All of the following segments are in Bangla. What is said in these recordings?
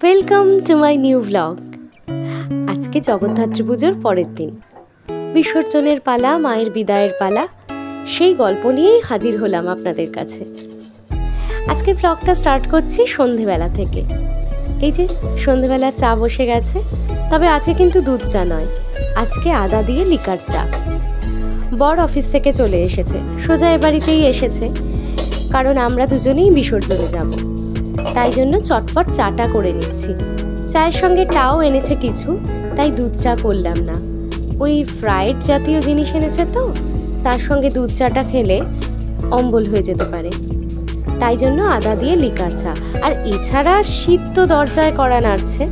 Welcome to my new blog. আজকে জগদ্ধাত্রী পুজোর পরের দিন, বিসর্জনের পালা, মায়ের বিদায়ের পালা, সেই গল্প নিয়েই হাজির হলাম আপনাদের কাছে। আজকে ব্লগটা স্টার্ট করছি সন্ধেবেলা থেকে। এই যে সন্ধেবেলা চা বসে গেছে, তবে আজকে কিন্তু দুধ চা নয়, আজকে আদা দিয়ে লিকার চা। বর অফিস থেকে চলে এসেছে, সোজা এ বাড়িতেই এসেছে, কারণ আমরা দুজনেই বিসর্জনে যাব। তাই জন্য চটপট চাটা করে নিচ্ছি। চায়ের সঙ্গে টাও এনেছে কিছু, তাই দুধ চা করলাম না। ওই ফ্রাইড জাতীয় জিনিস এনেছে, তো তার সঙ্গে দুধ চাটা খেলে অম্বল হয়ে যেতে পারে, তাই জন্য আদা দিয়ে লিকার চা। আর এছাড়া শীত তো দরজায় করা নাড়ছে,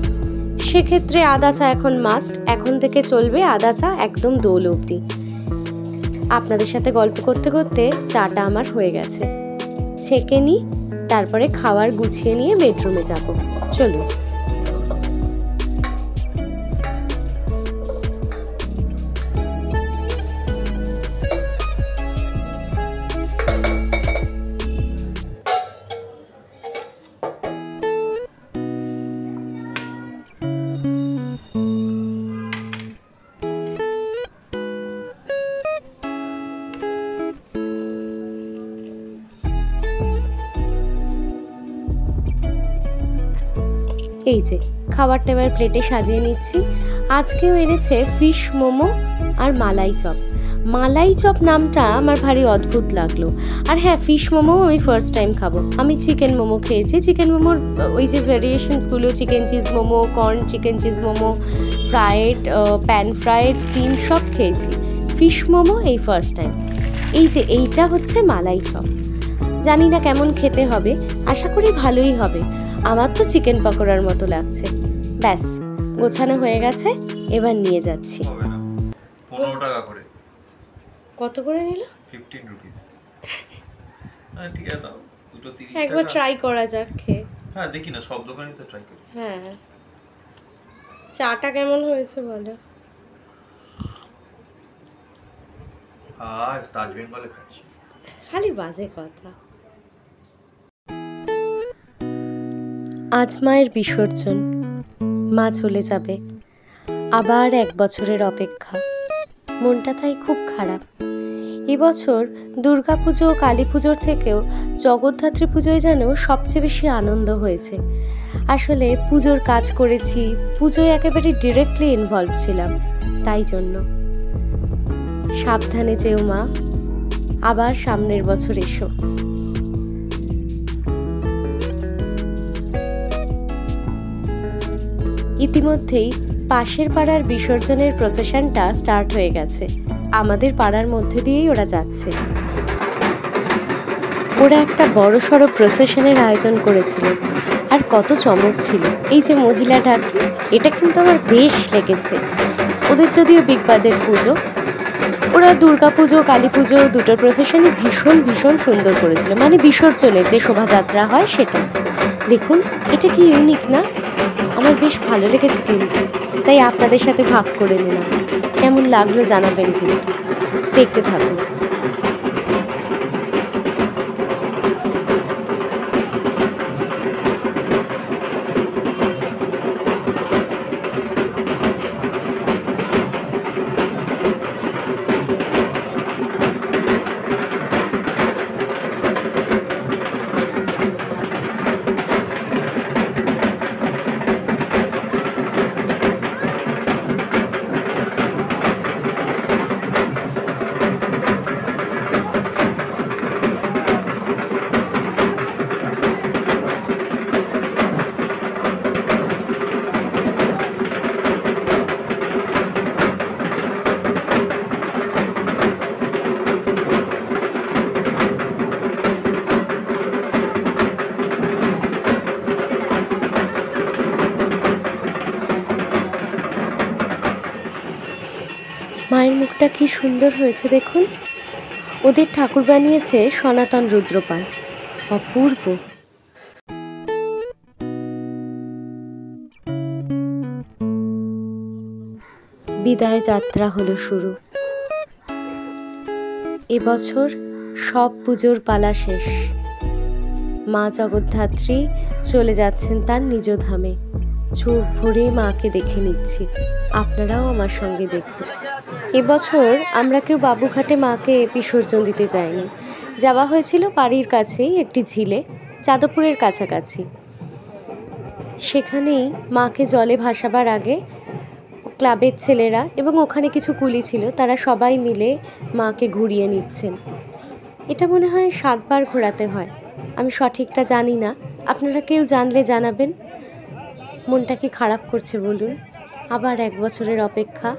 সেক্ষেত্রে আদা চা এখন মাস্ট। এখন থেকে চলবে আদা চা একদম দোল অবধি। আপনাদের সাথে গল্প করতে করতে চাটা আমার হয়ে গেছে, ছেঁকে নিই, তারপরে খাবার গুছিয়ে নিয়ে বেডরুমে যাব। চলুন। এই যে খাবার টেবার প্লেটে সাজিয়ে নিচ্ছি। আজকেও এনেছে ফিশ মোমো আর মালাই চপ। মালাই চপ নামটা আমার ভারী অদ্ভুত লাগলো। আর হ্যাঁ, ফিশ মোমো আমি ফার্স্ট টাইম খাবো। আমি চিকেন মোমো খেয়েছি। চিকেন মোমোর ওই যে ভেরিয়েশনসগুলো, chicken cheese momo, corn chicken cheese momo, fried, pan fried, steam, সব খেয়েছি। ফিশ মোমো এই ফার্স্ট টাইম। এই যে এইটা হচ্ছে মালাই চপ। জানি না কেমন খেতে হবে, আশা করি ভালোই হবে। আমার তো চিকেন পকোড়ার মতো লাগছে। ব্যাস, গোছানো হয়ে গেছে, এবার নিয়ে যাচ্ছি। 15 টাকা করে। কত করে নিল? 15 রুপিস। হ্যাঁ ঠিক আছে, দাও দুটো 30 টাকা। একবার ট্রাই করা যাক খেয়ে। হ্যাঁ দেখি না, সব দোকানেই তো ট্রাই করি। হ্যাঁ, চাটা কেমন হয়েছে বলো? আর তাজ বেঙ্গলে খাচ্ছি। খালি বাজে কথা। আজ মায়ের বিসর্জন, মা চলে যাবে। আবার 1 বছরের অপেক্ষা। মনটা তাই খুব খারাপ। এবছর দুর্গাপুজো, কালী পুজোর থেকেও জগদ্ধাত্রী পুজোয় যেন সবচেয়ে বেশি আনন্দ হয়েছে। আসলে পুজোর কাজ করেছি, পুজোয় একেবারে ডিরেক্টলি ইনভলভ ছিলাম, তাই জন্য। সাবধানে যেও মা, আবার সামনের বছর এসো। ইতিমধ্যেই পাশের পাড়ার বিসর্জনের প্রসেশনটা স্টার্ট হয়ে গেছে। আমাদের পাড়ার মধ্যে দিয়েই ওরা যাচ্ছে। ওরা একটা বড়সড় প্রসেশনের আয়োজন করেছিল, আর কত চমক ছিল। এই যে মহিলা ঢাকি, এটা কিন্তু আমার বেশ লেগেছে। ওদের যদিও বিগ বাজেট পুজো, ওরা দুর্গা পুজো, কালী পুজো দুটোর প্রসেশনই ভীষণ ভীষণ সুন্দর করেছিল। মানে বিসর্জনের যে শোভাযাত্রা হয় সেটা। দেখুন, এটা কি ইউনিক না? আমার বেশ ভালো লেগেছে কিন্তু, তাই আপনাদের সাথে ভাগ করে নিলাম। কেমন লাগলো জানাবেন কিন্তু। দেখতে থাকুন। মায়ের মুখটা কি সুন্দর হয়েছে দেখুন। ওদের ঠাকুর বানিয়েছে সনাতন রুদ্রপাল। অপূর্ব। বিদায় যাত্রা হলো শুরু। এবছর সব পুজোর পালা শেষ। মা জগদ্ধাত্রী চলে যাচ্ছেন তার নিজ ধামে। চোখ ভরে মাকে দেখে নিচ্ছি। আপনারাও আমার সঙ্গে দেখুন। এবছর আমরা কেউ বাবুঘাটে মাকে বিসর্জন দিতে যাইনি। যাওয়া হয়েছিল বাড়ির কাছেই একটি ঝিলে, যাদবপুরের কাছাকাছি। সেখানেই মাকে জলে ভাসাবার আগে ক্লাবের ছেলেরা এবং ওখানে কিছু কুলি ছিল, তারা সবাই মিলে মাকে ঘুরিয়ে নিচ্ছেন। এটা মনে হয় 7 বার ঘোরাতে হয়, আমি সঠিকটা জানি না। আপনারা কেউ জানলে জানাবেন। মনটা কি খারাপ করছে বলুন? আবার 1 বছরের অপেক্ষা,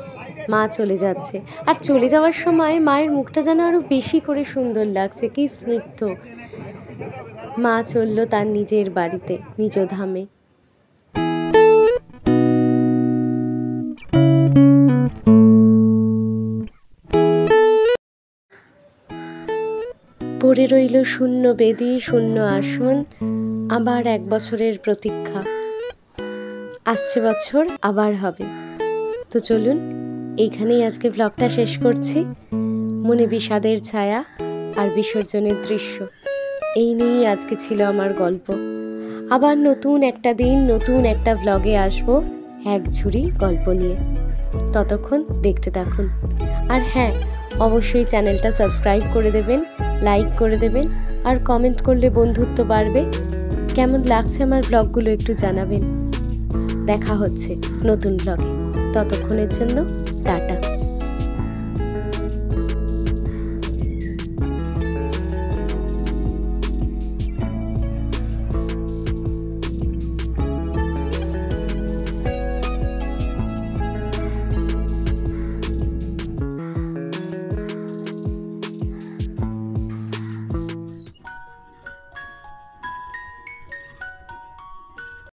মা চলে যাচ্ছে। আর চলে যাওয়ার সময় মায়ের মুখটা যেন আরও বেশি করে সুন্দর লাগছে, কি স্নিগ্ধ। মা চলল তার নিজের বাড়িতে, নিজ ধামে। পড়ে রইল শূন্য বেদি, শূন্য আসন, আবার 1 বছরের প্রতীক্ষা। আসছে বছর আবার হবে। তো চলুন, এইখানেই আজকে ব্লগটা শেষ করছি। মনে বিষাদের ছায়া আর বিসর্জনের দৃশ্য, এই নিয়েই আজকে ছিল আমার গল্প। আবার নতুন একটা দিন, নতুন একটা ব্লগে আসবো এক ঝুড়ি গল্প নিয়ে। ততক্ষণ দেখতে থাকুন। আর হ্যাঁ, অবশ্যই চ্যানেলটা সাবস্ক্রাইব করে দেবেন, লাইক করে দেবেন, আর কমেন্ট করলে বন্ধুত্ব বাড়বে। কেমন লাগছে আমার ব্লগগুলো একটু জানাবেন। দেখা হচ্ছে নতুন ব্লগে। ততক্ষণের জন্য টাটা।